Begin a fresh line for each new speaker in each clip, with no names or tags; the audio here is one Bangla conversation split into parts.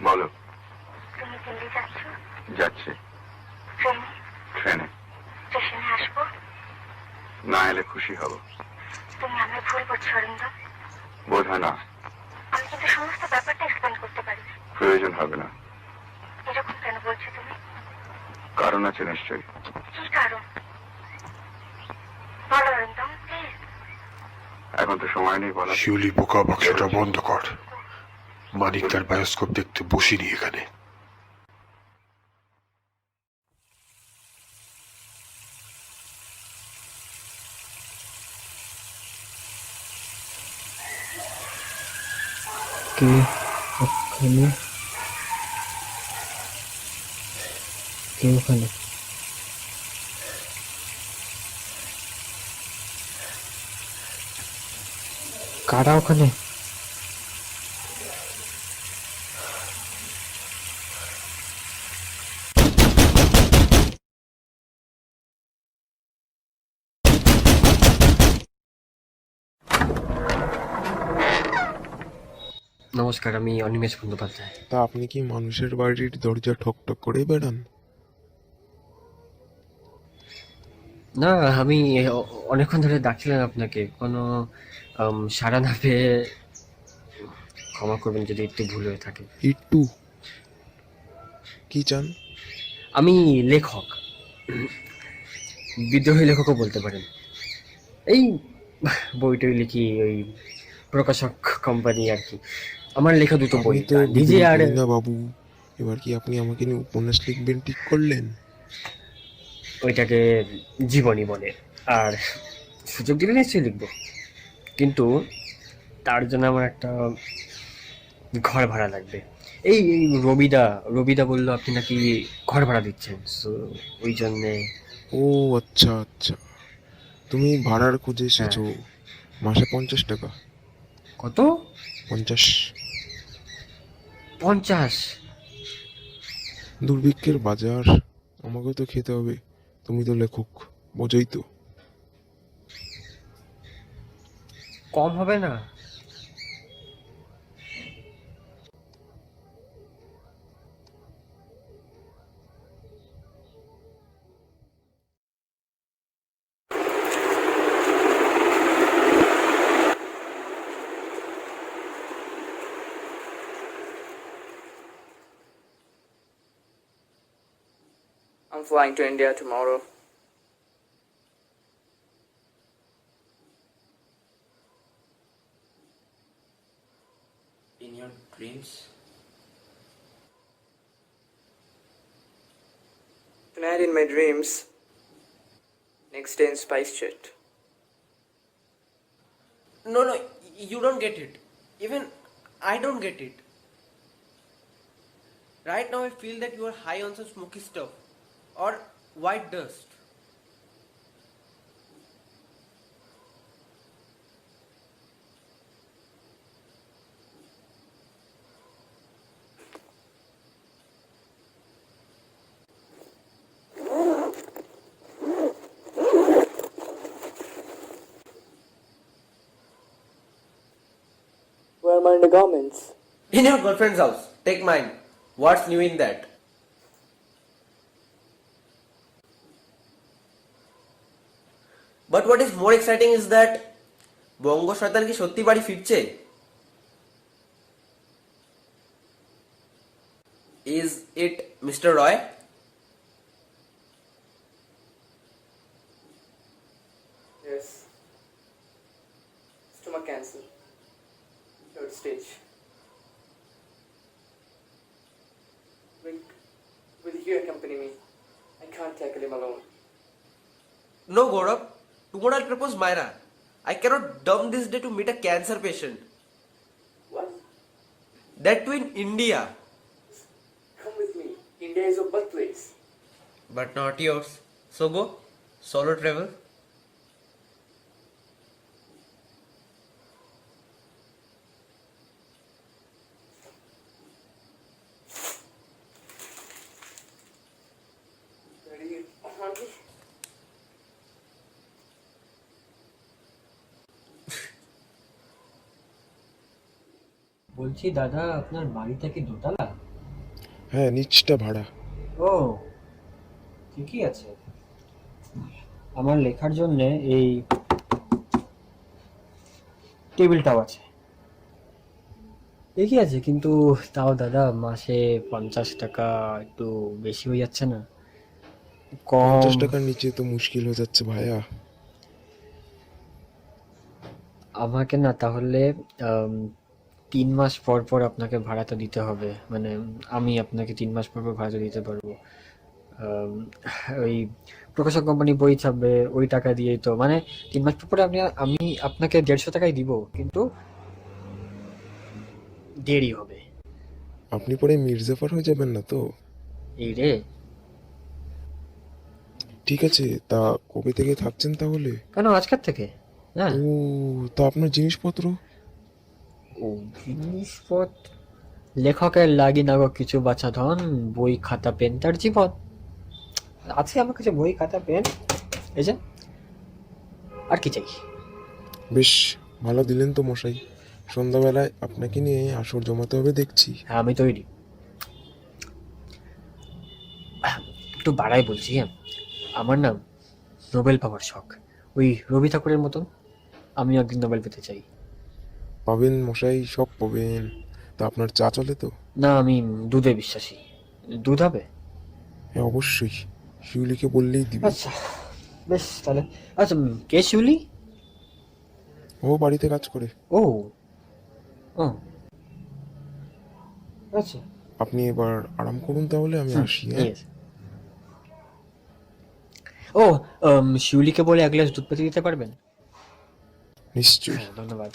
বলো।
তুমি দিল্লি যাচ্ছ?
যাচ্ছি।
ট্রেনে?
ট্রেনে।
স্টেশনে আসবো?
না এলে খুশি হব।
তুমি আমায় ভুল করছো অরিন্দম।
বোধ হয় না।
আমি কিন্তু সমস্ত ব্যাপারটা এক্সপ্লেন করতে পারি।
প্রয়োজন হবে না।
এরকম কেন বলছো তুমি?
কারণ আছে নিশ্চয়ই।
কি কারণ? বলো অরিন্দম, প্লিজ।
এখন তো সময় নেই বলা।
শিউলি, বোকা বাক্সটা বন্ধ কর। মানিক তার বায়োস্কোপ দেখতে বসিনি এখানে।
কে ওখানে? কে ওখানে? কারা ওখানে? নমস্কার, আমি অনিমেষ বন্দ্যোপাধ্যায়।
তা আপনি কি মানুষের বাড়ির দরজা ঠকঠক করে বেড়ান?
না, আমি অনেকক্ষণ ধরে ডাকছিলাম আপনাকে, কোনো সাড়া না পেয়ে ক্ষমা করবেন যদি একটু ভুল হয়ে থাকে।
একটু কি চান?
আমি লেখক, বিদ্রোহী লেখকও বলতে পারেন। এই বইটই লিখি, ওই প্রকাশক কোম্পানি আর কি। আমার লেখা দুটো বই,
আপনি তো
নিজে আর
বিদ্রোহী না বাবু। এবার কি আপনি আমাকে নিয়ে উপন্যাস লিখবেন ঠিক করলেন?
ওইটাকে জীবনী বলে। আর সুযোগ দিলে নিশ্চয়ই লিখবো, কিন্তু তার জন্য আমার একটা ঘর ভাড়া লাগবে। এই এই রবিদা রবিদা বললো আপনি নাকি ঘর ভাড়া দিচ্ছেন, সো ওই জন্যে।
ও আচ্ছা আচ্ছা, তুমি ভাড়ার খোঁজে
হ্যাঁ।
এসেছো। মাসে 50 টাকা।
কত?
50।
50?
দুর্ভিক্ষের বাজার, আমাকেও তো খেতে হবে। তুমি তো লেখক, বোঝোই তো।
কম হবে না?
I'm flying to India tomorrow. In your dreams? Tonight in my dreams. Next day in SpiceJet.
No, you don't get it. Even I don't get it. Right now I feel that you are high on some smoky stuff or white dust.
Where are my undergarments?
In your girlfriend's house. Take mine. What's new in that? But what is more exciting is that বঙ্গ শয়তান কি সত্যি বাড়ি ফিরছে? Is it Mr. Roy?
Yes. Stomach cancer. Third stage. Will you accompany me? I can't tackle him alone.
No, Gaurav. Tomorrow I'll propose Myra. I cannot dump this day to meet a cancer patient.
What?
That too in India.
Come with me. India is your birthplace.
But not yours. So go. Solo travel.
Ready on me?
বলছি দাদা, আপনার বাড়িটা কি দোতলা?
হ্যাঁ, নিচটা ভাড়া।
ও ঠিকই আছে। আমার লেখার জন্য এই টেবিলটাও আছে, ঠিকই আছে, কিন্তু তাও দাদা মাসে 50 টাকা একটু বেশি হয়ে যাচ্ছে না? কম।
50 টাকার নিচে তো মুশকিল হয়ে যাচ্ছে ভাইয়া।
আমাকে না তাহলে 3 মাস পর পর আপনাকে ভাড়াটা দিতে হবে, মানে আমি আপনাকে 3 মাস পর পর ভাড়াটা দিতে পারবো। আম, ওই প্রকাশক কোম্পানি বই ছাপবে, ওই টাকা দিয়েই তো, মানে 3 মাস পর পর আমি আপনাকে 150 টাকাই দিব, কিন্তু দেরি হবে।
আপনি পরে মির্জাফর হয়ে যাবেন না তো?
এই রে,
ঠিক আছে, তা কবে থেকে থাকছেন তাহলে?
কেন আজকের থেকে? হ্যাঁ।
ও, তা আপনার জিনিসপত্র?
ও জিনিসপত্র, লেখকের লাগি না গো কিছু বাছা ধন, বই খাতা পেন, তার জীবন আছে আমার কাছে, বই খাতা পেন, এই যে, আর কি চাই?
বেশ ভালো দিলেন তো মশাই। সন্ধ্যাবেলায় আপনাকে নিয়ে আসর জমাতে হবে দেখছি।
হ্যাঁ আমি তৈরি। একটু বাড়াই বলছি, হ্যাঁ, আমার না নোবেল পাওয়ার শখ, ওই রবি ঠাকুরের মতন আমিও একদিন নোবেল পেতে চাই।
পাবেন মশাই, সব পাবেন। তা আপনার চা চলে তো?
না, আমি দুধে বিশ্বাসী। দুধ হবে?
হ্যাঁ অবশ্যই, শিউলিকে বললেই দিবে।
আচ্ছা, বেশ তাহলে। আচ্ছা, কে শিউলি?
ও বাড়িতে কাজ করে।
ও ও আচ্ছা,
আপনি এবার আরাম করুন তাহলে, আমি আসি। হ্যাঁ,
yes. ও, শিউলিকে বলে 1 গ্লাস দুধ পেতে দিতে পারবেন?
নিশ্চয়ই।
হ্যাঁ, ধন্যবাদ।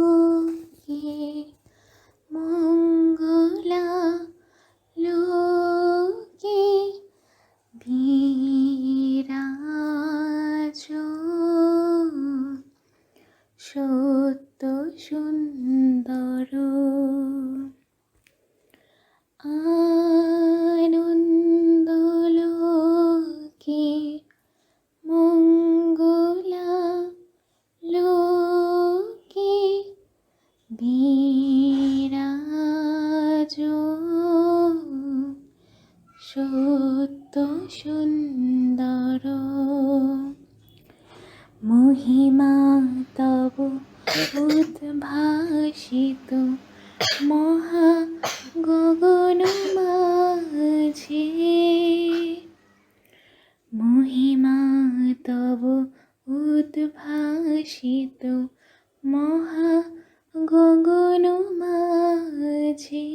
আনন্দলোকে মঙ্গলা লোকে বিরাজ, সত্য সুন্দর আনন্দলোকে মঙ্গলা লোকে বিরাজ, সত্য সুন্দর মহিমা তব উদ্ভাসিত মহা গগন মাঝে, মহিমা তব উদ্ভাসিত মহা গগন মাঝে,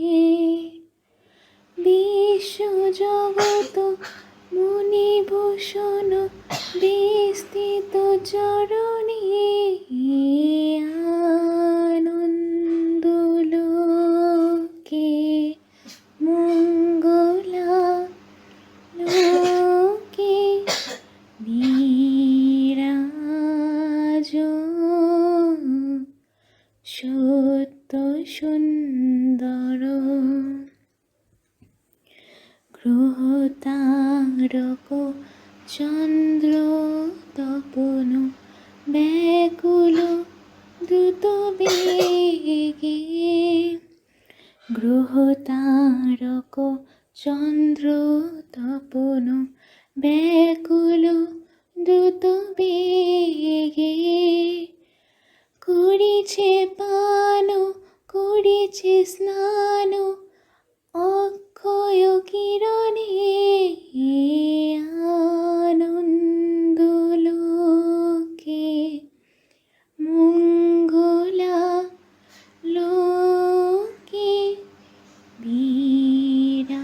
বিশ্ব জগত মুনিভূষণ বিস্তৃত চরণে, আনন্দলোকে মঙ্গলা লোকে বিরাজ, সত্য সুন্দর গ্রহ তারক চন্দ্র তপন ব্যাকুল দ্রুত বেগে, গ্রহ তারক চন্দ্র তপন ব্যাকুল দ্রুত বেগে, করিছে পান করিছে স্নান অক্ষয় কিরণে আনন্দ লোকে মঙ্গলা লোকে বিরাজ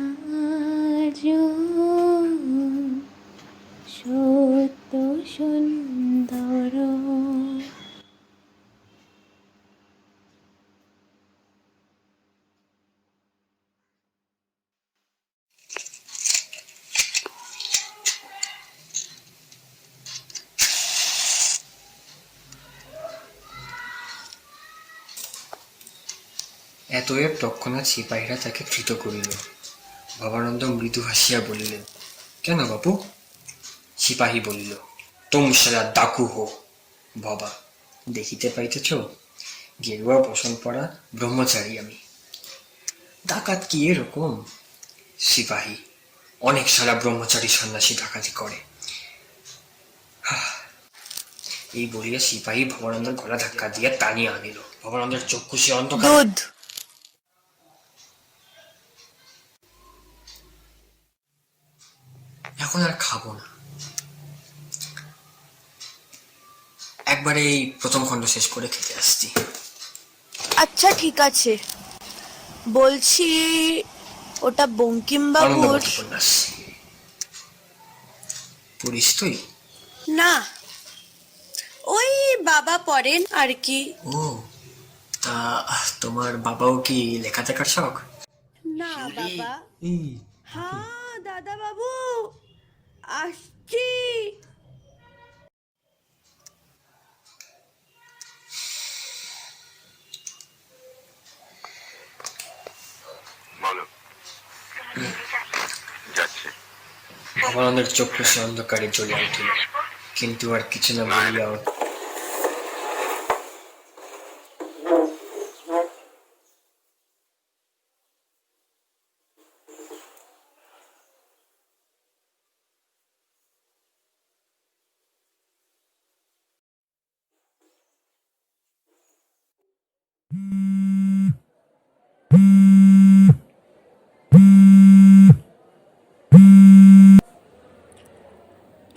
সত্য সুন্দর।
এতএব তৎক্ষণাৎ সিপাহীরা তাকে ধৃত করিল। ভবানন্দ মৃদু হাসিয়া বলিলেন, কেন বাপু? সিপাহী বলিল, তুম সালা ডাকু হো। বাবা, দেখিতে পাইতেছ, গেরুয়া বসন পরা ব্রহ্মচারী আমি। ডাকাত কি এরকম? সিপাহী, অনেক সারা ব্রহ্মচারী সন্ন্যাসী ডাকাতি করে। এই বলিয়া সিপাহী ভবানন্দের গলা ধাক্কা দিয়া টানিয়া আনিল। ভবানন্দের চক্ষু সে অন্ধকার। এখন আর খাবো না, একবারে এই প্রথম খণ্ড শেষ করে খেতে আসছি।
আচ্ছা ঠিক আছে, বলছি ওটা বঙ্কিমবাবুর?
আনন্দমঠী উপন্যাস পড়িস তুই?
না, ওই বাবা পড়েন আর কি।
ও, তা তোমার বাবাও কি লেখা দেখার শখ?
না বাবা। হ্যাঁ দাদা বাবু, আসছি।
বলো। যাচ্ছে।
ভবানন্দের চক্ষু সে অন্ধকারে জ্বলিয়া উঠিল, কিন্তু আর কিছু না বলিয়া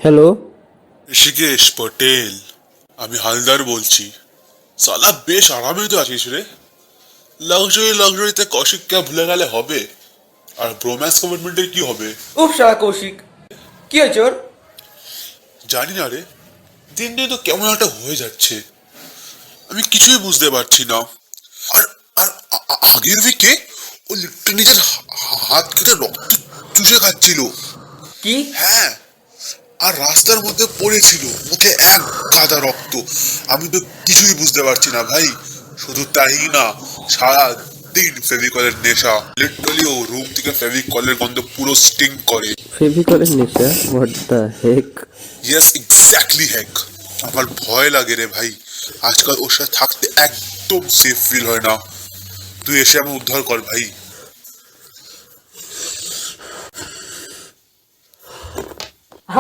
হ্যালো,
ঋষিকেশ পটেল, আমি হালদার বলছি। সালা বেশ আরামে তো আছিস রে। লাক্সারিতে কৌশিককে ভুলে গেলে হবে? আর ব্রোম্যান্স কমিটমেন্টের কি হবে?
উফ শালা কৌশিক, কি হয়েছে ওর?
জানি না রে, দিন দিন তো কেমন একটা হয়ে যাচ্ছে, আমি কিছুই বুঝতে পারছি না। আর আর আগের উইকে ও লিফটের নিজের হাত কেটে রক্ত চুষে খাচ্ছিল।
কি?
হ্যাঁ, আর রাস্তার মধ্যে পড়েছিল, মুখে এক গাদা রক্ত। আমি তো কিছুই বুঝতে পারছি না ভাই। শুধু তাই না, সারা দিন ফেভিকলের নেশা। লিটারালি ও রুম থেকে ফেভিকলের গন্ধ পুরো স্টিং করে।
ফেভিকলের নেশা? What the heck?
Yes, exactly heck. আমার ভয় লাগে রে ভাই, আজকাল ওর সাথে থাকতে একদম সেফ ফিল হয় না। তুই এসে আমার উদ্ধার কর ভাই।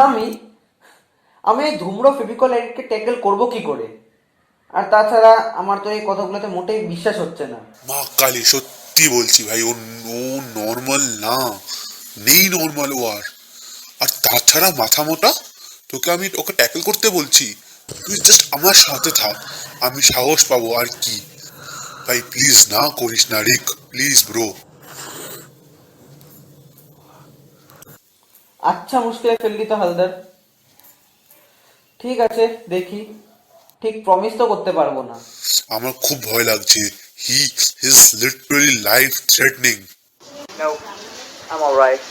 আমি আমি এই ধুমড়ো ফেভিকল এডিটকে ট্যাকেল করবো কি করে? আর তাছাড়া আমার তো এই কথাগুলোতে মোটেই বিশ্বাস হচ্ছে না।
মা কালী, সত্যি বলছি ভাই, ও নর্মাল না, নেই নর্মাল ও। আর তাছাড়া মাথা মোটা, তোকে আমি ওকে ট্যাকেল করতে বলছি, তুই জাস্ট আমার সাথে থাক, আমি সাহস পাবো আর কি। ভাই প্লিজ না করিস না রিক, প্লিজ ব্রো।
আচ্ছা, মুশকিলে ফেললি তো হালদার। ঠিক আছে, দেখি। ঠিক প্রমিস তো করতে পারবো না।
আমার খুব ভয় লাগছে। He is literally life threatening.
No, I'm alright.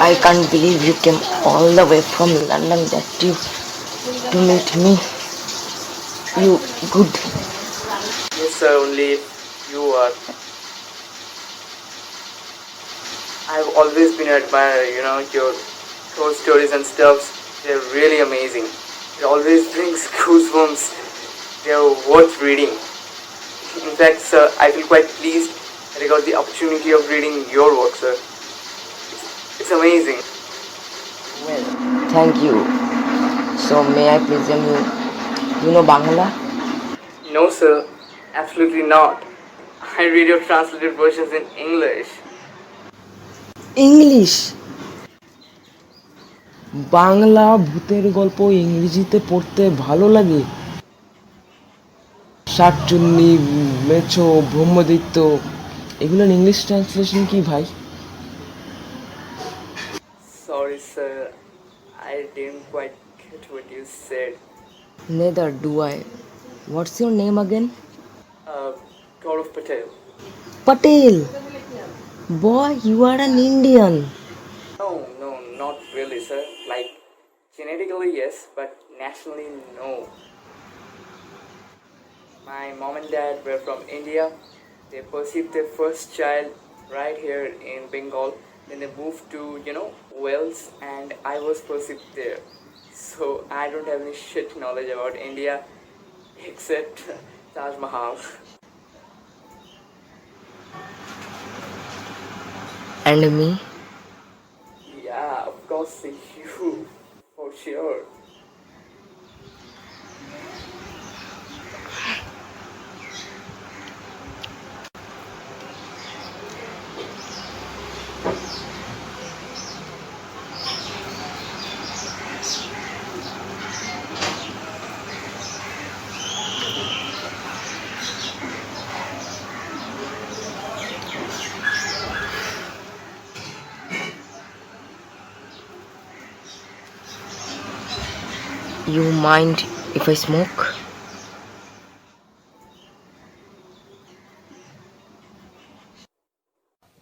I can't believe you came all the way from London just to meet me. You good?
Yes sir, only you are. I've always been an admirer, your short stories and stuff. They're really amazing. It always brings goosebumps. They're worth reading. In fact, sir, I feel quite pleased that I got the opportunity of reading your work, sir. It's amazing.
Well, thank you. So may I presume you know Bangla?
No, sir, absolutely not. I read your translated versions in English.
English, Bangla ভূতের গল্প ইংরেজিতে পড়তে ভালো লাগে? শাকচুন্নি, মেছো, ব্রহ্মদৈত্য, এগুলোর ইংলিশ ট্রান্সলেশন কি ভাই?
Sorry, sir, I didn't quite get what you said.
Neither do I. What's your name again?
Gaurav Patel.
Patel. Boy, you are an Indian.
No, not really, sir. Like, genetically, yes, but nationally, no. My mom and dad were from India. They perceived their first child right here in Bengal. Then they moved to, Wales, and I was perceived there. So I don't have any shit knowledge about India except Taj Mahal.
And me?
Yeah, of course, you, for sure.
You mind if I smoke?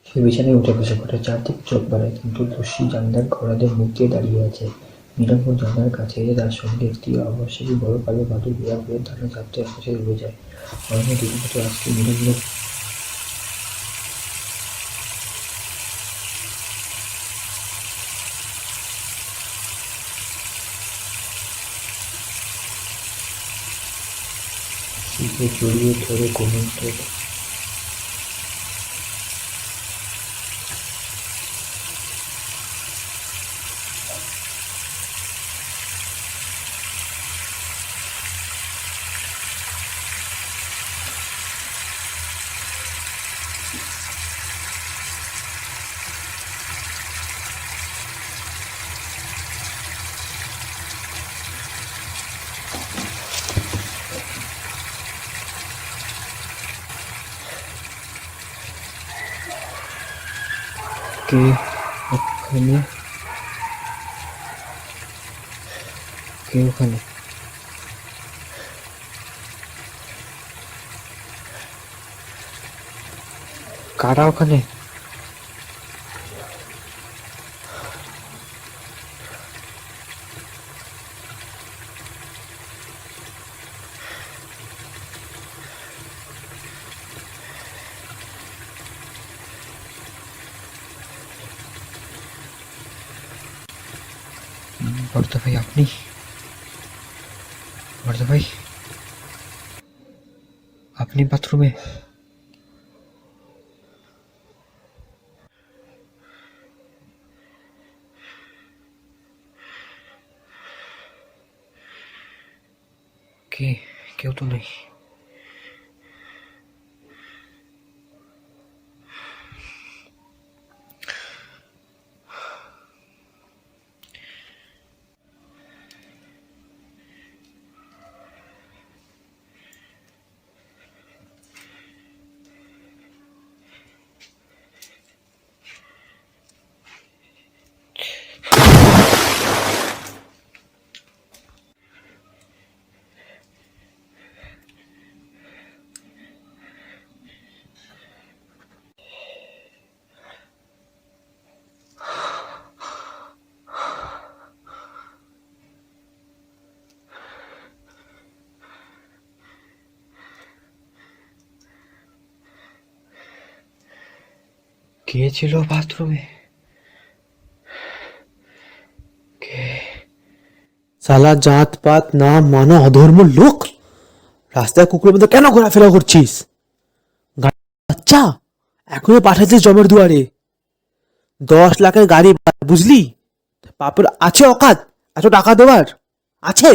সে বিছানায় উঠে বসে পড়ে, চারদিক চোখ বাড়ায়, কিন্তু দস্যি জানলার ঘোড়াদের মুখ দিয়ে দাঁড়িয়ে আছে। নিরঙ্কুশ জানলার কাছে এসে তার সঙ্গে একটি অবশ্যই বড় কালো বাদুর বিড়াল হয়ে ধারণা চাপতে একপাশে উড়ে যায়। অরণ্য রীতিমতো আজকে নিরঙ্কুশ শিখে জড়িয়ে ধরে ঘুমন্ত কে ওখানে? কে ওখানে? কারা ওখানে? বর্দা ভাই, আপনি? বর্দা ভাই, আপনি বাথরুমে? কেউ তো নেই। কে ছিল বাথরুমে? কে?
সালা জাত পাত না মানা অধর্ম লোক, রাস্তায় কুকুরের মধ্যে কেন ঘোরাফেরা করছিস? আচ্ছা, এখনই পাঠাচ্ছিস জমের দুয়ারে। 10 লাখের গাড়ি, বুঝলি? বাপের আছে অকাত এত টাকা দেওয়ার? আছে?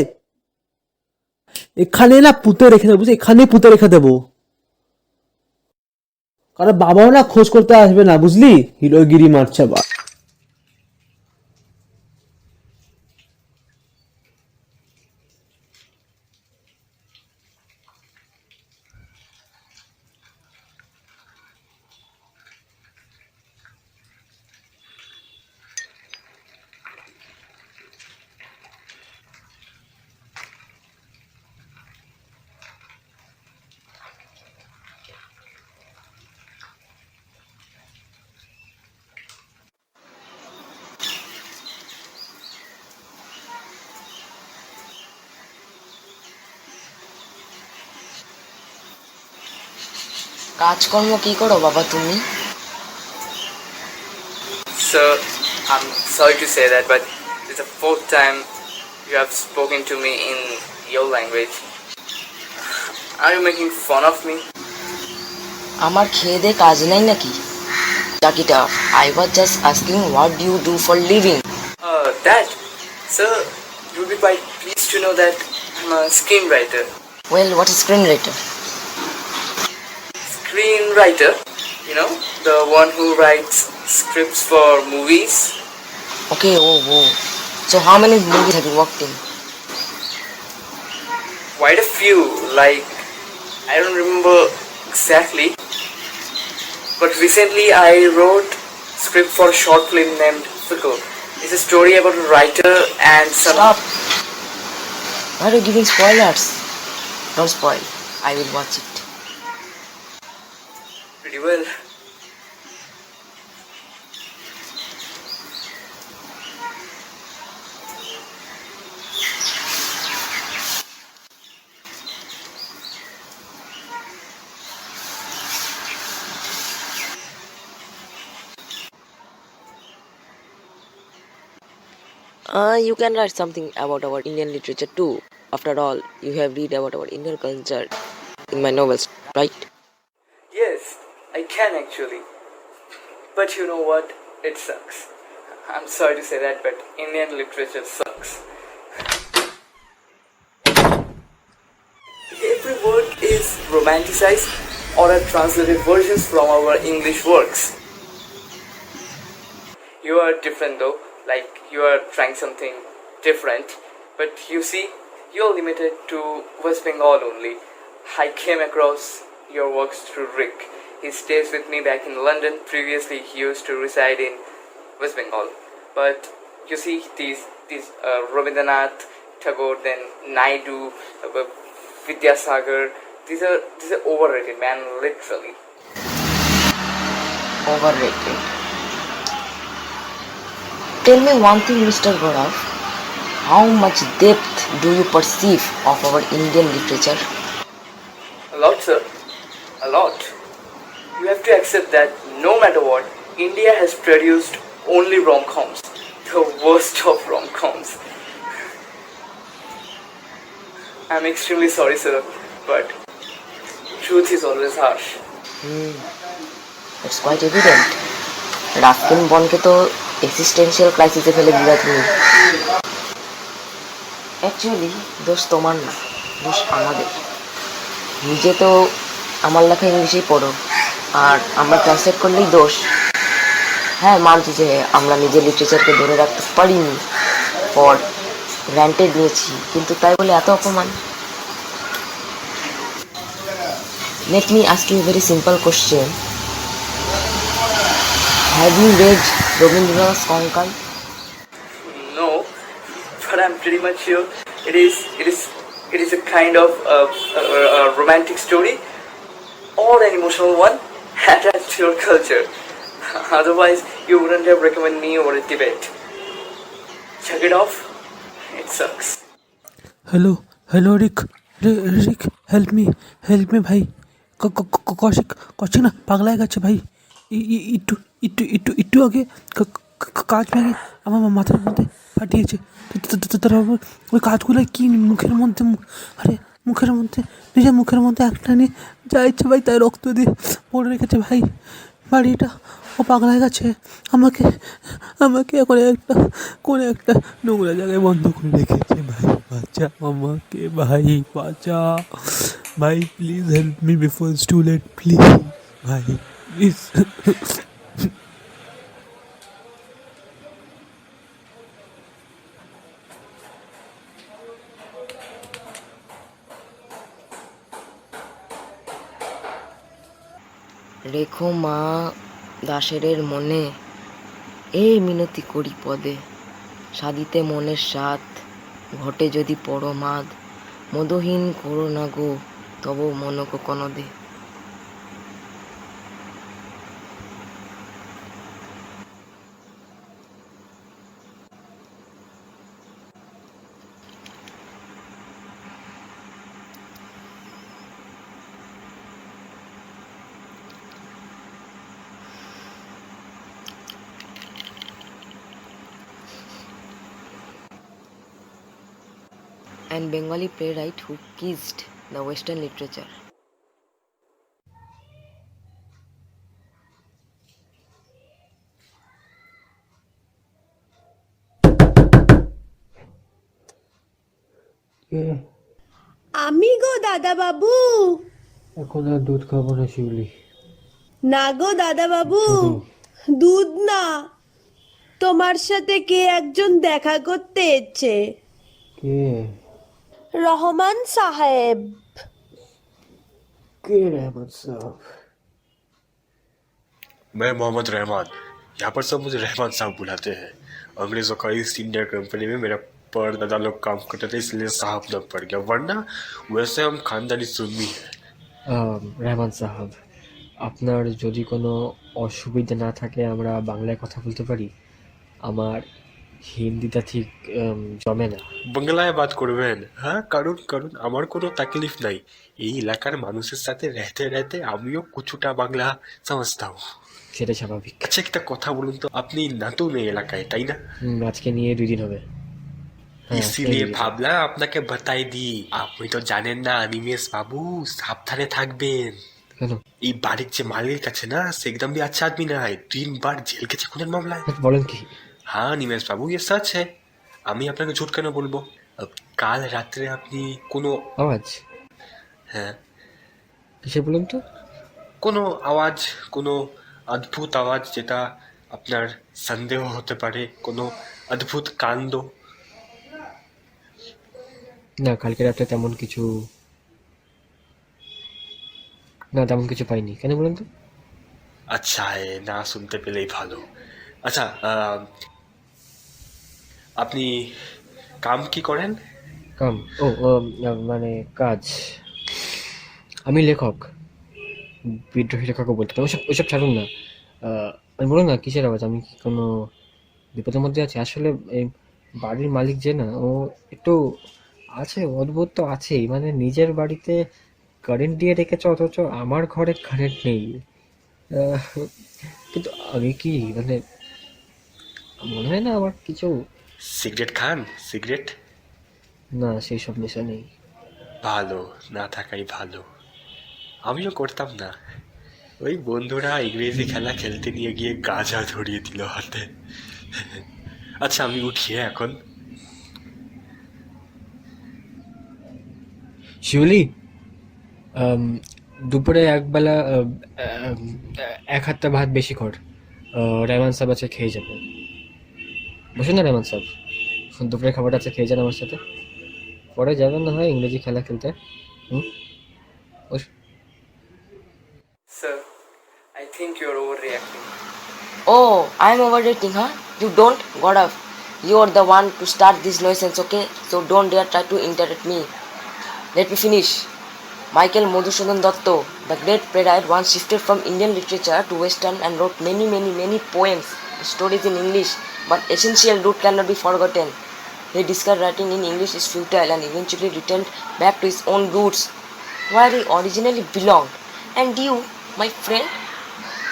এখানে না পুঁতে রেখে দেবো, বুঝলি? এখানে পুঁতে রেখে দেবো, কারণ বাবাও না খোঁজ করতে আসবে না, বুঝলি? হিরোগিরি মারছে বা।
কাজকর্ম কি করো বাবা তুমি?
Sir, I'm sorry to say that, but it's the fourth time you have spoken to me in your language. Are you making fun of me?
আমার খেয়ে দে কাজ নাই নাকি? চাকিটা, I was just asking what do you do for living?
That, sir, you'll be quite pleased to know that I'm a screenwriter.
Well, what is screenwriter?
Screenwriter, you know, the one who writes scripts for movies.
Okay, oh. So how many movies have you worked in?
Quite a few, like, I don't remember exactly, but recently I wrote script for a short film named Fickle. It's a story about a writer and some...
Stop! Why are you giving spoilers? Don't spoil. I will watch it.
Pretty well.
You can write something about our Indian literature too. After all, you have read about our Indian culture in my novels, right?
Yes, I can actually. But you know what? It sucks. I'm sorry to say that, but Indian literature sucks. Every word is romanticized or are translated versions from our English works. You are different though, like you are trying something different, but you see, you're limited to West Bengal only. I came across your works through Rick. He stays with me back in London. Previously, he used to reside in West Bengal. But you see, these Rabindranath Tagore, then Naidu, Vidyasagar, these are overrated, man, literally.
Overrated. Tell me one thing, Mr. Gaurav. How much depth do you perceive of our Indian literature?
A lot, sir. A lot. You have to accept that no matter what, India has produced only rom-coms. The worst of rom-coms. I'm extremely sorry, sir, but truth is always harsh.
It's quite evident. Ruskin বনকে তো এক্সিস্টেন্সিয়াল ক্রাইসিসে ফেলে দিলা তুমি। অ্যাকচুয়ালি দোষ তোমার না, দোষ আমাদের। নিজে তো আমার লেখা ইংলিশেই পড়ো, আর আমরা ট্রান্সলেট করলেই দোষ। হ্যাঁ, মানছি যে আমরা নিজের লিটারেচারকে ধরে রাখতে পারিনি, ফর গ্র্যান্টেড নিয়েছি, কিন্তু তাই বলে এত অপমান। Let me ask you a very simple question. Have you read Rabindranath Konkal?
No, but I'm pretty much sure it is a kind of a romantic story or an emotional one attached to your culture. Otherwise, you wouldn't have recommended me over a debate. Check it off. It sucks.
Hello Rick, Rick help me भाई। কৌশিক না পাগলা হয়ে গেছে ভাই। একটু আগে কাজ ভেঙে আমার মাথার মধ্যে ফাটিয়েছে। তারা ওই কাজগুলো কি মুখের মধ্যে, আরে মুখের মধ্যে, নিজের মুখের মধ্যে একটা নিয়ে যা ইচ্ছে ভাই তাই রক্ত দিয়ে পড়ে রেখেছে ভাই। বাড়িটা ও পাগলা হয়ে গেছে, আমাকে আমাকে কোনো একটা নোংরা জায়গায় বন্ধ করে রেখেছে। ভাই বাঁচা আমাকে, ভাই বাঁচা, ভাই please help me before it's too late, please ভাই প্লিজ।
রেখো মা দাসের মনে, এই মিনতি করি পদে, সাদিতে মনের স্বাদ, ঘটে যদি পরমাদ, মদহীন করো না গো তব মনক কনদে। And Bengali playwright who kissed the Western literature.
আমি গো দাদা বাবু।
এখন আর দুধ খাবো না শিউলি।
না গো দাদা বাবু, দুধ না, তোমার সাথে কে একজন দেখা করতে এসেছে।
কে?
রহমান সাহেব।
কে रहमान साहब?
मैं मोहम्मद रहमान। यहाँ पर सब मुझे रहमान साहब बुलाते हैं। अंग्रेजों का ईस्ट इंडिया कंपनी में मेरा परदादा लोग काम करते थे, इसलिए साहब नाम पड़ गया, वरना वैसे हम खानदानी सुन्नी है।
রহমান সাহাব, আপনার যদি কোনো অসুবিধা না থাকে আমরা বাংলায় কথা বলতে পারি। আমার হিন্দিটা ঠিক জমে না।
বাংলায় বাত করবেন? হ্যাঁ কারণ কারণ আমার কোনো তাকলিফ নাই। এই এলাকার মানুষের সাথে রেতে রেতে আমিও কিছুটা বাংলা সমঝতা हूँ।
সেটা স্বাভাবিক।
আচ্ছা একটা কথা বলুন তো, আপনি নতুন এই এলাকায় তাই না?
আজকে নিয়ে 2 দিন হবে।
ইসিলিয়ে ভাবলাম আপনাকে বাতাই দি। আপনি তো জানেন না নিমেষ বাবু, সাবধানে থাকবেন।
কেন?
এই বাড়ির যে মালিক আছে না, সে একদম भी अच्छा आदमी না है। 3 बार जेल গেছে খুনের মামলায়।
বলেন কি?
हाँ निमेश बाबू ये सच है। আমি আপনাকে ঝুট কেন বলবো? কাল রাত্রে আপনি কোনো
আওয়াজ?
হ্যাঁ
কিসে বলুন তো?
কোনো আওয়াজ, কোনো অদ্ভুত আওয়াজ যেটা আপনার সন্দেহ হতে পারে, কোনো অদ্ভুত কাণ্ড।
না, কালকে রাতে তেমন কিছু পাইনি। কেন বলুন তো?
আচ্ছা না শুনতে পেলেই ভালো। আচ্ছা আপনি কাম কি করেন?
কাম? মানে কাজ। আমি লেখক, বিদ্রোহী লেখকও বলতে পারি। ওসব ছাড়ুন না। আমি বলুন না কিসের আওয়াজ? আমি কি কোনো বিপদের মধ্যে আছি? আসলে এই বাড়ির মালিক যে না, ও একটু আছে, অদ্ভুত তো আছেই। মানে নিজের বাড়িতে কারেন্ট দিয়ে রেখেছে, অথচ আমার ঘরে কারেন্ট নেই। কিন্তু আমি কি মানে মনে হয় না আমার কিছু।
সিগারেট খান? সিগারেট?
না, সেই সব নেশা নেই।
ভালো, না থাকাই ভালো। আমিও করতাম না। ওই বন্ধুরা ইংরেজি খেলা খেলতে নিয়ে গিয়ে গাঁজা ধরিয়ে দিল হাতে। আচ্ছা আমি উঠি এখন।
শিউলি, দুপুরে একবেলা 1 হাতা ভাত বেশি কর। রেহমান সাহেব আছে, খেয়ে যাবেন। বসুন না রেহমান সাহেব, দুপুরে খাবারটা আছে, খেয়ে যান আমার সাথে। পরে যাবেন না হয় ইংরেজি খেলা খেলতে।
Sir, I think you're overreacting.
Oh, I'm overrating, huh? You don't? Got up. You're the one to start this nonsense, okay? So don't dare try to interrupt me. Let me finish. Michael Madhusudan Datta, the great playwright, once shifted from Indian literature to Western and wrote many poems, stories in English, but essential root cannot be forgotten. He discovered writing in English is futile and eventually returned back to his own roots, where he originally belonged. And you, my friend,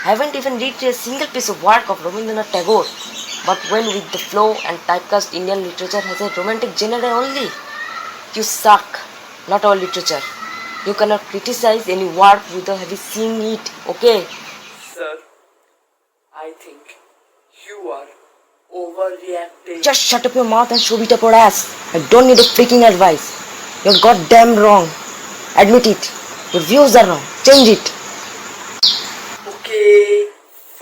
haven't even read a single piece of work of Rabindranath Tagore, but went with the flow and typecast Indian literature as a romantic genre only. You suck, not our literature. You cannot criticize any work without having seen it, okay?
Sir, I I think you are overreacting.
Just shut up your mouth and show it up your ass. I don't need a freaking advice. You're goddamn wrong. Admit it. Your views are wrong. Change it.
Okay,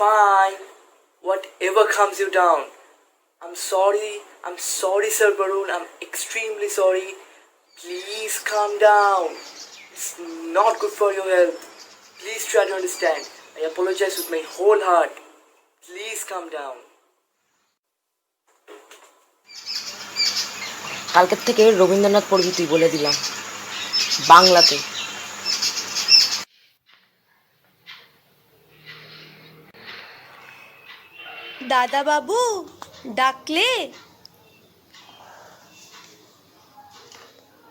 fine. Whatever calms you down. I'm sorry, Sir Barun. I'm extremely sorry. Please calm down. It's not good for your health. Please try to understand. I apologize with my whole heart. Please calm down.
কালকের থেকে রবীন্দ্রনাথ পড়বি তুই, বলে দিলাম, বাংলাতে।
দাদা বাবু ডাকলে?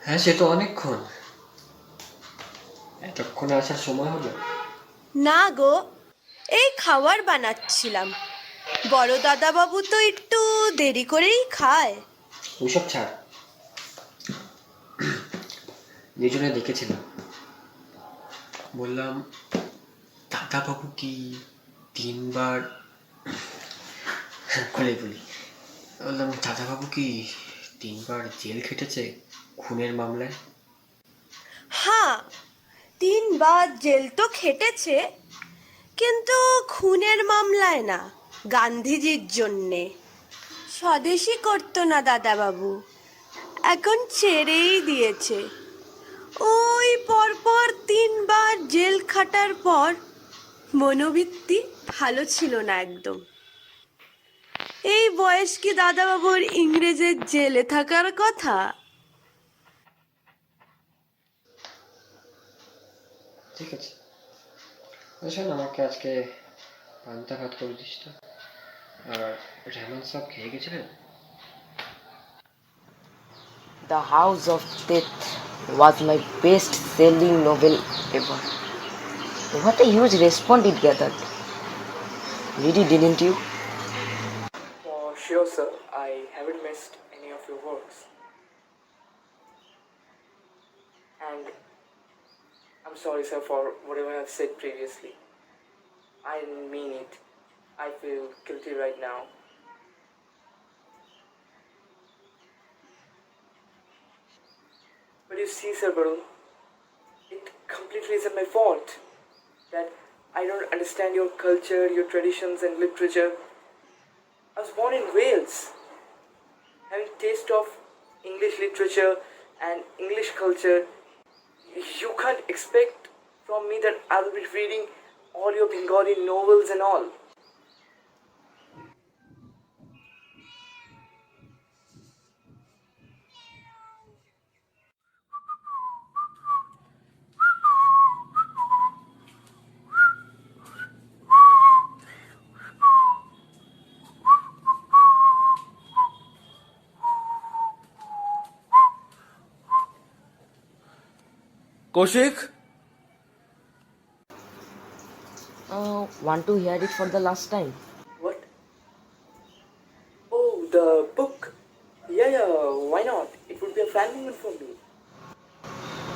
হ্যাঁ, সে তো অনেকক্ষণ। এতক্ষণ আসার সময় হলো?
না গো, এই খাবার বানাচ্ছিলাম। বড় দাদা বাবু তো একটু দেরি করেই খায়।
ওইসব ছাড়, দুজনে দেখেছিলাম। বললাম দাদাবাবু কি 3 বার খুলে বলি, বললাম দাদাবাবু কি 3 বার জেল খেটেছে খুনের মামলায়?
হ্যাঁ, 3 বার জেল তো খেটেছে, কিন্তু খুনের মামলায় না, গান্ধীজির জন্যে। স্বদেশী করতো না দাদা বাবু, এখন ছেড়েই দিয়েছে। ওই পরপর 3 বার জেল খাটার পর মনোবৃত্তি ভালো ছিল না একদম। এই বয়স কি দাদা বাবুর ইংরেজের জেলে থাকার কথা?
ঠিক আছে, শোন, আমাকে আজকে পান্তা ভাত করে দিস তো। আর রেহমান সব খেয়ে গেছিলেন?
The House of Death was my best selling novel ever. What a huge response it gathered. Read it, didn't you?
For sure, sir. I haven't missed any of your works. And I'm sorry, sir, for whatever I've said previously. I didn't mean it. I feel guilty right now. But you see, Sir Barun, it completely isn't my fault that I don't understand your culture, your traditions and literature. I was born in Wales, having taste of English literature and English culture. You can't expect from me that I will be reading all your Bengali novels and all.
Kaushik,
Want to hear it for the last time?
What? Oh, the book. Yeah, why not? It would be a fan moment for me.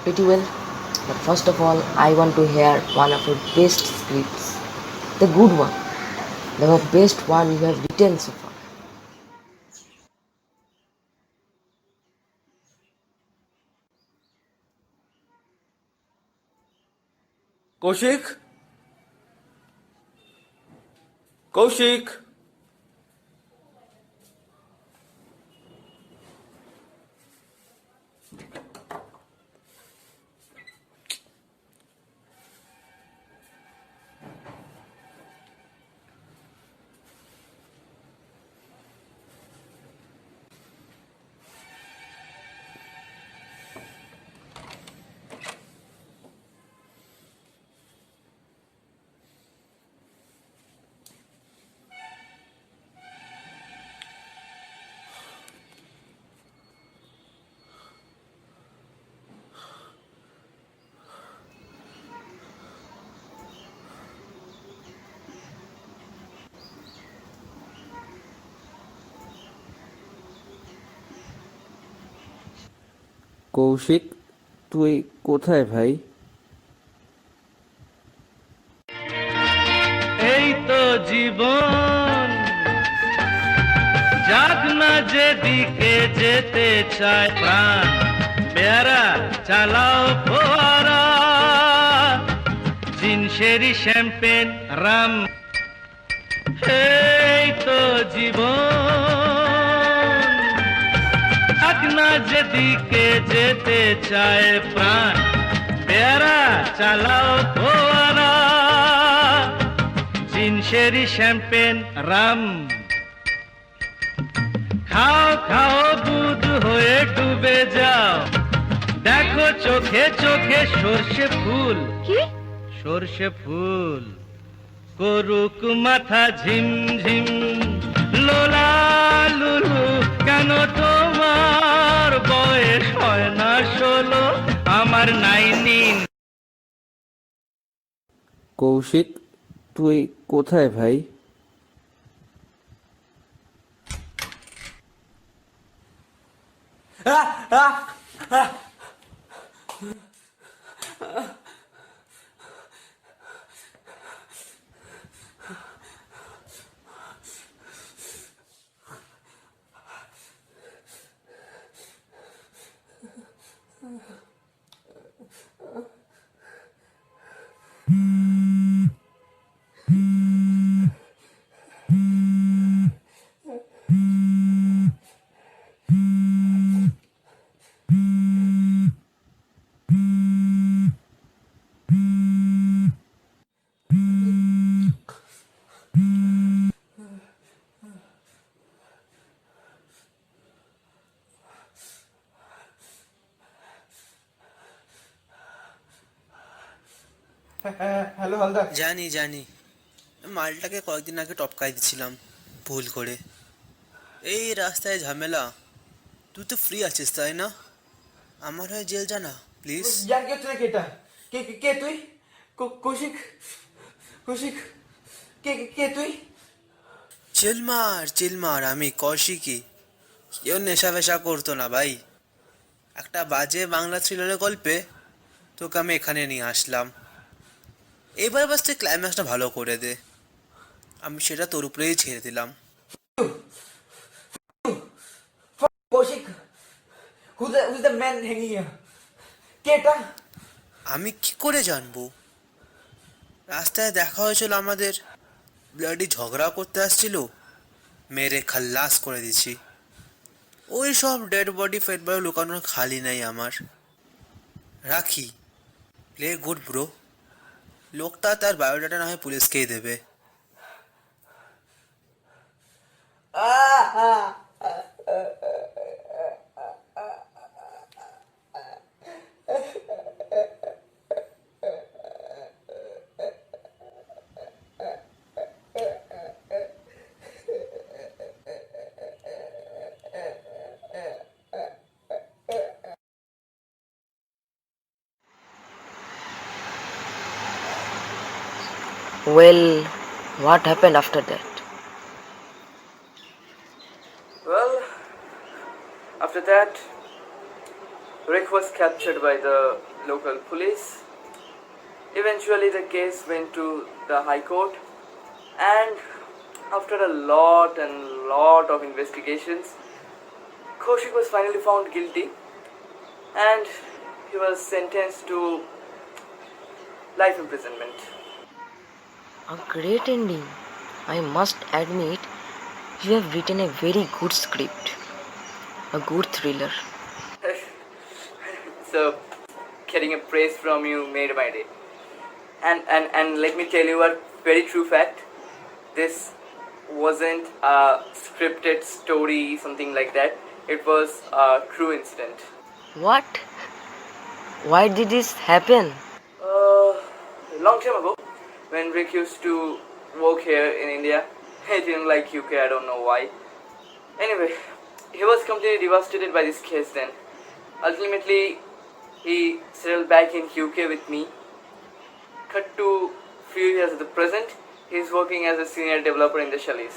Pretty well. But first of all, I want to hear one of your best scripts. The good one. The best one you have written so far.
Kaushik, Kaushik.
Kaushik, তুই কোথায় ভাই?
এই তো জীবন। যাক না যেদিকে যেতে চায় প্রাণ পেয়ারা চালাও ফোয়ারা জিনসেরি শ্যাম্পেন রাম এই তো জীবন যাক না যেদিকে যেতে চায় প্রাণ পেয়ারা চালাও ফোয়ারা জিনসেরি শ্যাম্পেন রাম খাও খাও দুধ হয়ে ডুবে যাও দেখো চোখে চোখে সর্ষে ফুল
কি
সর্ষে ফুল করুক মাথা ঝিম ঝিম লোলা লুলু কেন তোমার বয়স হয় না 16 আমার 19
কৌশিক তুই কোথায় ভাই?
হ্যালো হালদার।
জানি জানি মালটাকে কয়েকদিন আগে টপকাই দিছিলাম ভুল করে। এই রাস্তায় ঝামেলা, তুই তো ফ্রি আছিস তাই না? আমার হয়ে জেল জানা প্লিজ।
জান কে তুই কেটা কে কে তুই কৌশিক কৌশিক কে কে তুই?
চিলমার আমি কৌশিকই। কেউ নেশা ফেশা করতো না ভাই, একটা বাজে বাংলা থ্রিলারের গল্পে তোকে আমি এখানে নিয়ে আসলাম। এবার বাস তুই ক্লাইম্যাক্সটা ভালো করে দে, আমি সেটা তোর উপরেই ছেড়ে দিলাম।
Kaushik who's the man hanging here? কেটা?
আমি কি করে জানবো? রাস্তায় দেখা হয়েছিল আমাদের, ব্লাডি ঝগড়া করতে আসছিল, মেরে খাল্লাস করে দিছি। ওই সব ডেড বডি ফেড বডি লুকানোর খালি নাই আমার। রাখি, প্লে গুড ব্রো। লোকটা তার বায়োডাটা না হয় পুলিশকেই দেবে।
Well, what happened after that?
Well, after that, Rick was captured by the local police. Eventually, the case went to the High Court, and after a lot of investigations, Kaushik was finally found guilty, and he was sentenced to life imprisonment.
A great ending. I must admit, you have written a very good script. A good thriller.
So, getting a praise from you made my day. And let me tell you a very true fact. This wasn't a scripted story, something like that. It was a true incident.
What? Why did this happen?
Long time ago, when Rick used to work here in India, he didn't like UK, I don't know why. Anyway, he was completely devastated by this case then. Ultimately, he settled back in UK with me. Cut to few years at the present, he's working as a senior developer in the Shellys.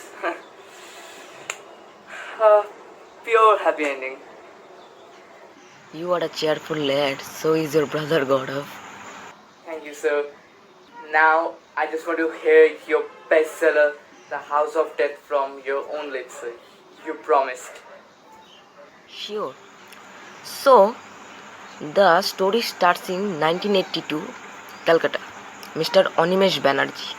Pure happy ending.
You are a cheerful lad, so is your brother Gaurav.
Thank you, sir. Now, I just want to hear your bestseller, The House of Death, from your own lips, sir. you promised.
Sure. So, the story starts in 1982, Calcutta. Mr. Animesh Banerjee.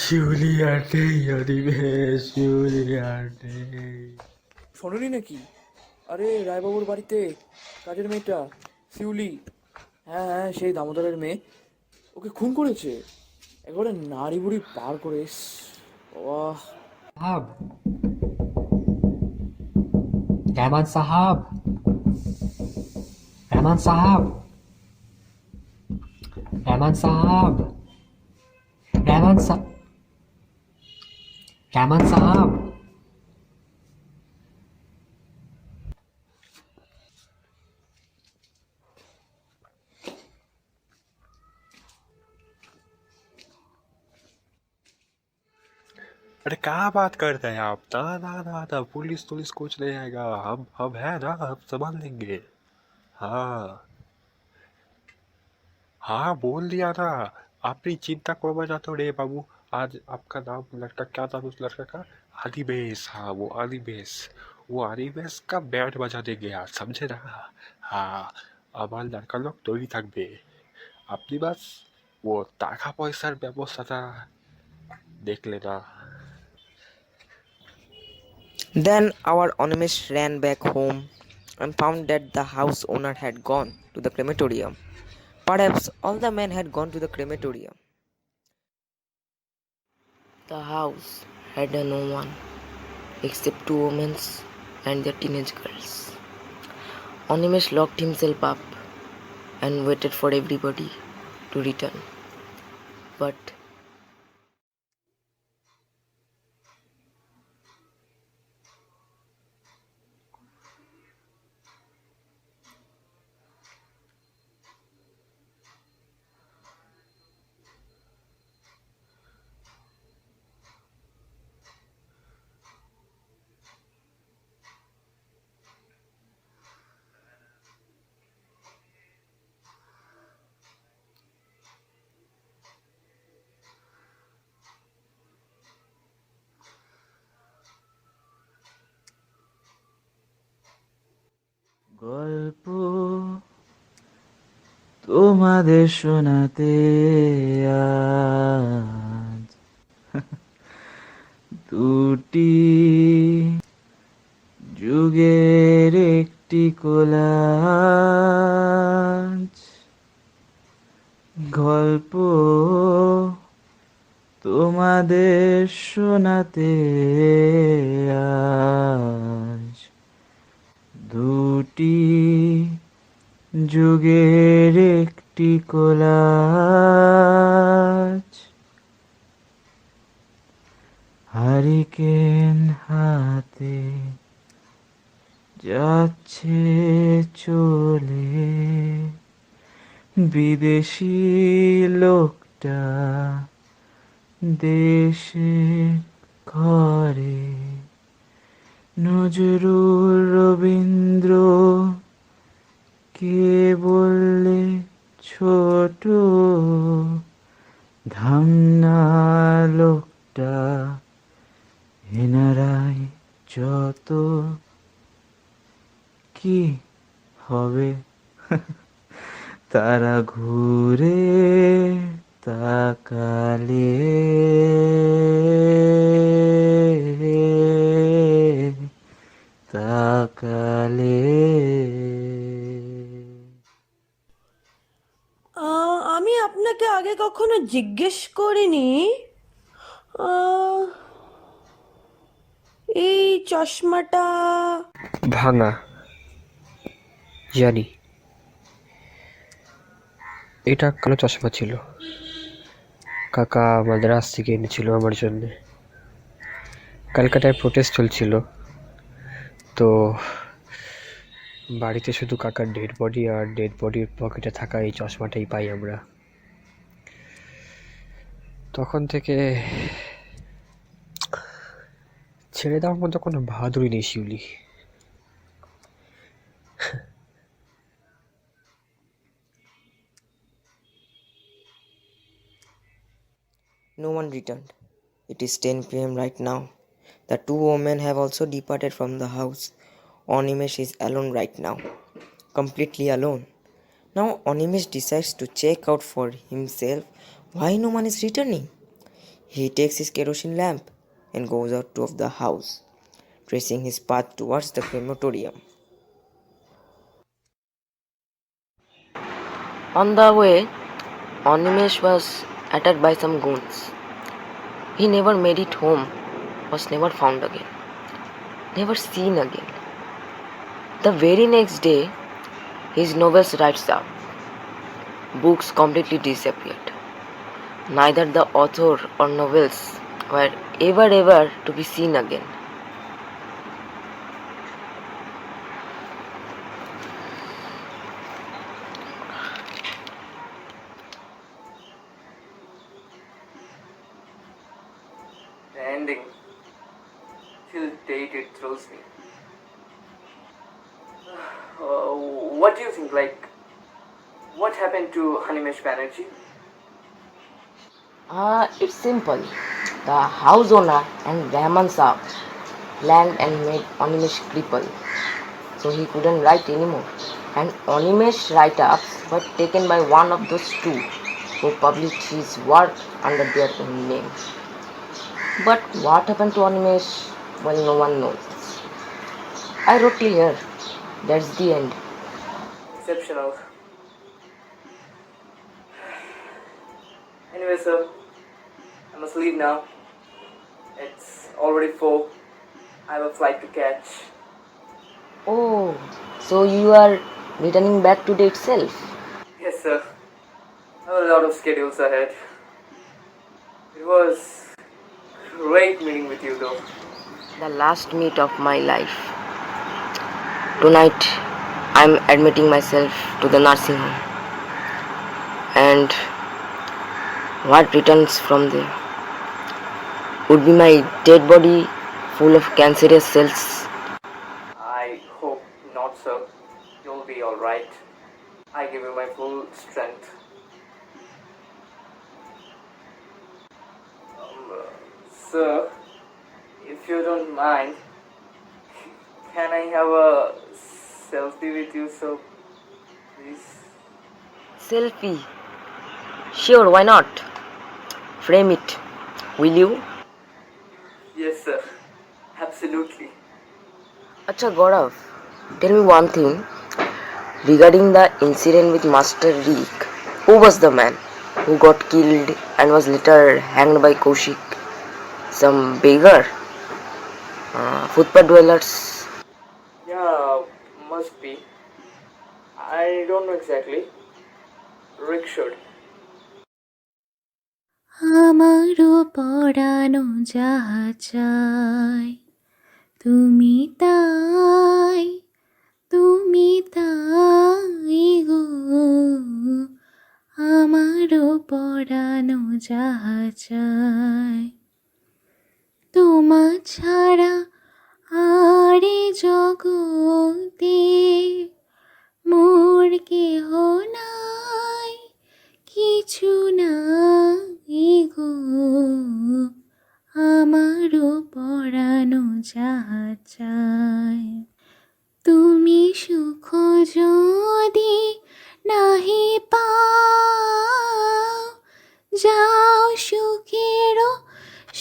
শিউলি আর নেই অনিমেষ, শিউলি আর নেই।
শোনোনি নাকি? আরে রায়বাবুর বাড়িতে কাজের মেয়েটা শিউলি, হ্যাঁ হ্যাঁ সেই দামোদরের মেয়ে, ওকে খুন করেছে। একবারে নাড়ি বুড়ি পার করে। বাহ!
साहब, रहमान साहब, रहमान साहब, रहमान साहब, रहमान साहब, रहमान साहब।
अरे क्या बात करते हैं आप? ना ना ना ना, पुलिस पुलिस कुछ नहीं आएगा, हम है ना, हम संभाल लेंगे। हाँ हाँ, बोल दिया ना। अपनी चिंता को मत तो रे बाबू। आज आपका नाम लड़का क्या था उस लड़का का? अनिमेष। हाँ, वो अनिमेष, वो अनिमेष का बैंड बजाने गया, समझे ना? हाँ, আমার লড়কা লোক তৈরি থাকবে। আপনি বাস ও টাকা পয়সার ব্যবস্থাটা দেখলে না।
Then our Animesh ran back home and found that the house owner had gone to the crematorium. Perhaps all the men had gone to the crematorium. The house had no one except two women and their teenage girls. Animesh locked himself up and waited for everybody to return. But
গল্প তোমাদের শোনাতে আজ দুটি যুগের একটি কোলাজ। গল্প তোমাদের শোনাতে আজ দুটি যুগের একটি কোলাজ। হারিকেন হাতে যাচ্ছে চলে বিদেশি লোকটা দেশে ঘরে। নজরুল রবীন্দ্র কে বললে ছোট, ধামনা লোকটা এনারাই যত। কি হবে তারা ঘুরে তাকালে, তাকালে।
আমি আপনাকে আগে কখনো জিজ্ঞেস করিনি, এই চশমাটা
ভাঙা। জানি এটা কালো চশমা ছিল, কাকা মাদ্রাস থেকে এনেছিল আমার জন্য। ক্যালকাটায় প্রোটেস্ট চলছিল, তো বাড়িতে শুধু কাকার ডেড বডি আর ডেড বডির পকেটে থাকা এই চশমাটাই পাই আমরা। তখন থেকে ছেড়ে দেওয়ার মতো কোনো বাহাদুরি নেই শিউলি।
No one returned. It is 10 p.m. right now. The two women have also departed from the house. Animesh is alone right now. Completely alone. Now Animesh decides to check out for himself why no one is returning. He takes his kerosene lamp and goes out of the house, tracing his path towards the crematorium. On the way, Animesh was attacked by some goons. He never made it home, was never found again, never seen again. The very next day, his novels writes up. Books completely disappeared. Neither the author or novels were ever to be seen again.
The ending, till date, it thrills me. What do you think? Like, what happened to Animesh Banerjee?
It's simple. The house owner and Rahman Saab planned and made Animesh cripple, so he couldn't write anymore. And Animesh write-ups were taken by one of those two who published his work under their own name. But what happened to Animesh? Well, no one knows. I wrote till here. That's the end.
Exceptional. Anyway, sir, I must leave now. It's already 4. I have a flight to catch.
Oh, so you are returning back today itself?
Yes, sir. I have a lot of schedules ahead. It was great meeting with you, though.
The last meet of my life. Tonight, I'm admitting myself to the nursing home. And what returns from there would be my dead body full of cancerous cells.
I hope not, sir. You'll be alright. I give you my full strength. Sir, if you don't mind, can I have a selfie with you, sir? Please.
Selfie? Sure, why not? Frame it, will you?
Yes, sir. Absolutely.
Acha Gaurav, tell me one thing. Regarding the incident with Master Rick, who was the man who got killed and was later hanged by Kaushik? Some beggar? Footpath dwellers?
Yeah, must be. I don't know exactly. Rick should.
আমারও পরানো যাহা চাই তুমি তাই গো, আমারও পরানো যাহা চাই তোমা ছাড়া আরে জগতে মোর কেহ নাই, কিছু নাই গো, আমারও পরানো যাহা চাই তুমি সুখ যদি নাহি পাও, যাও সুখেরও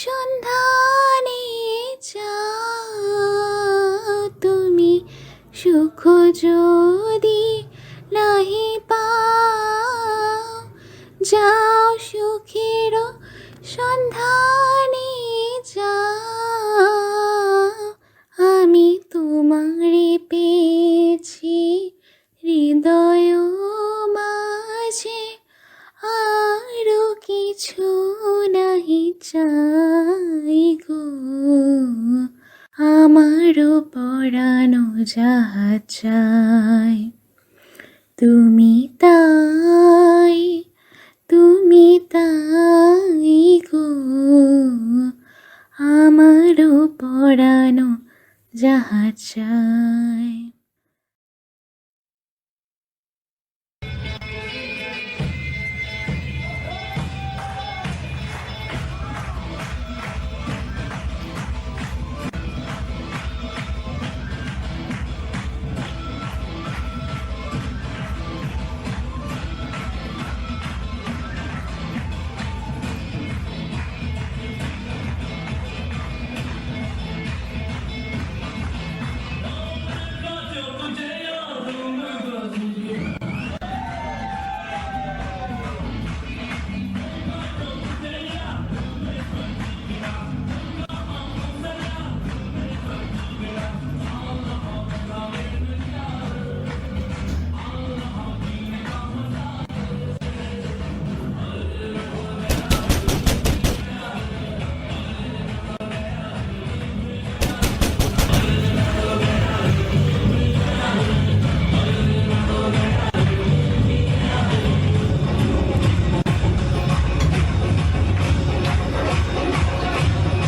সন্ধানে যাও, তুমি সুখ যদি নাহি পাও, যাও সুখেরও সন্ধানে যাও, আমি তোমারে পেয়েছি পরানো যাহা চায়, তুমি তাই, তুমি তাই গো, আমারও পরানো যাহা চায়।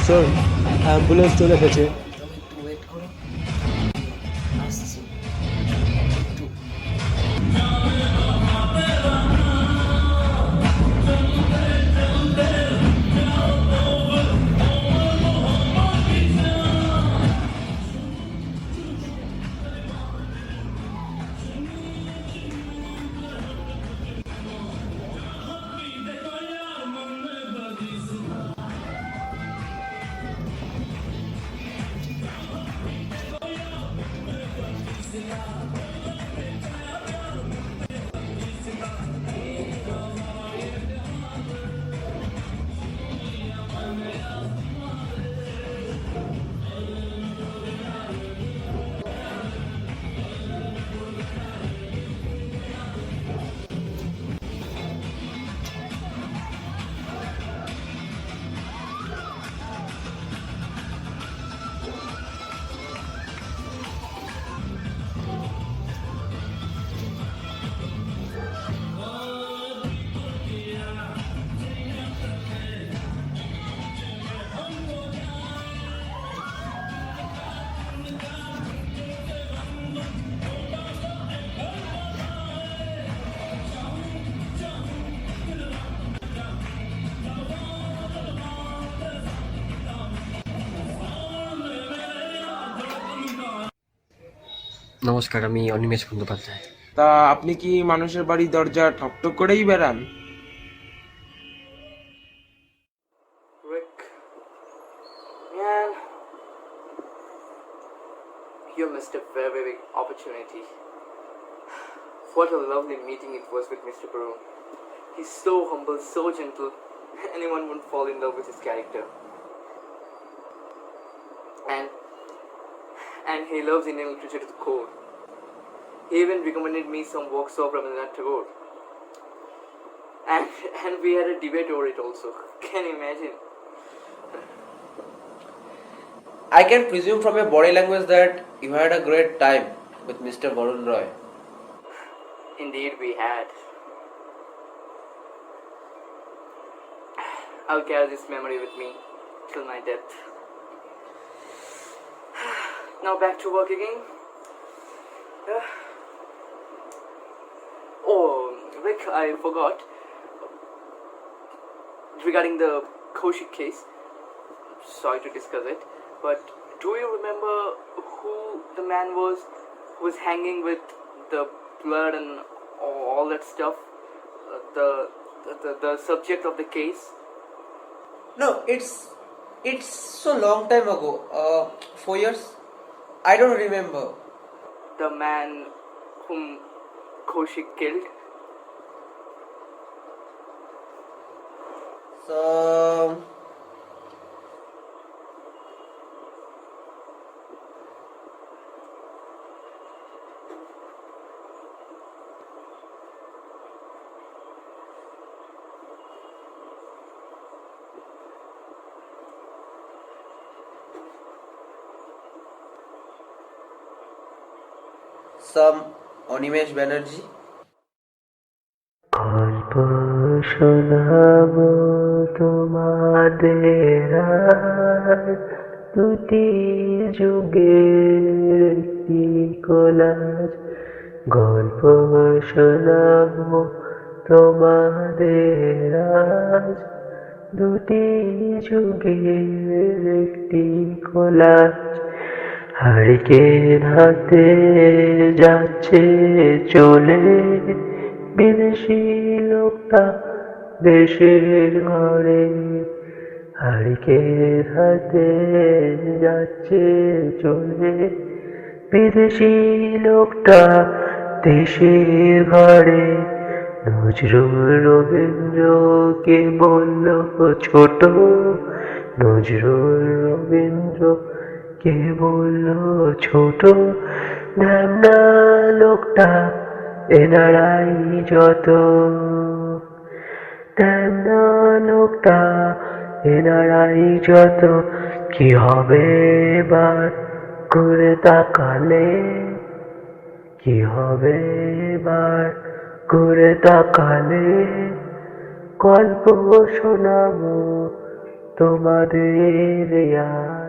স্যার অ্যাম্বুলেন্স চলে এসেছে।
ওয়েট করো, আসছি।
নমস্কার, আমি অনিমেষ বন্দ্যোপাধ্যায়।
তা আপনি কি মানুষের বাড়ির দরজা ঠকঠক করেই বেড়ান?
Rick, man, you missed a very, very big opportunity. What a lovely meeting it was with Mr. Barun. He's so humble, so gentle. Anyone would fall in love with his character. And he loves Indian literature to the core. He even recommended me some works of Rabindranath Tagore. And we had a debate over it also. Can you imagine?
I can presume from your body language that you had a great time with Mr. Varun Roy.
Indeed, we had. I'll carry this memory with me till my death. Now back to work again. Oh, Rick, I forgot. Regarding the Kaushik case, sorry to discuss it, but do you remember who the man was who was hanging with the blood and all that stuff? The subject of the case?
No, it's so long time ago. 4 years. I don't remember.
The man whom Kaushik killed?
So some Animesh Banerjee.
গল্প শোনাবো তোমাদের আজ, দুটি যুগের একটি কোলাজ। গল্প শোনাবো তোমাদের আজ, দুটি যুগের একটি কোলাজ। হারিকেন হাতে যাচ্ছে চলে বিদেশি লোকটা দেশের ঘরে। হারিকেন হাতে যাচ্ছে চলে বিদেশি লোকটা দেশের ঘরে। নজরুল রবীন্দ্রকে বলল ছোট, নজরুল রবীন্দ্রকে বলল ছোট। ঢ্যামনা লোকটা এনারাই যত, ঢ্যামনা লোকটা এনারাই যত। কি হবে এবার ঘুরে তাকালে, কি হবে এবার ঘুরে তাকালে। গল্প শোনাবো তোমাদের আজ।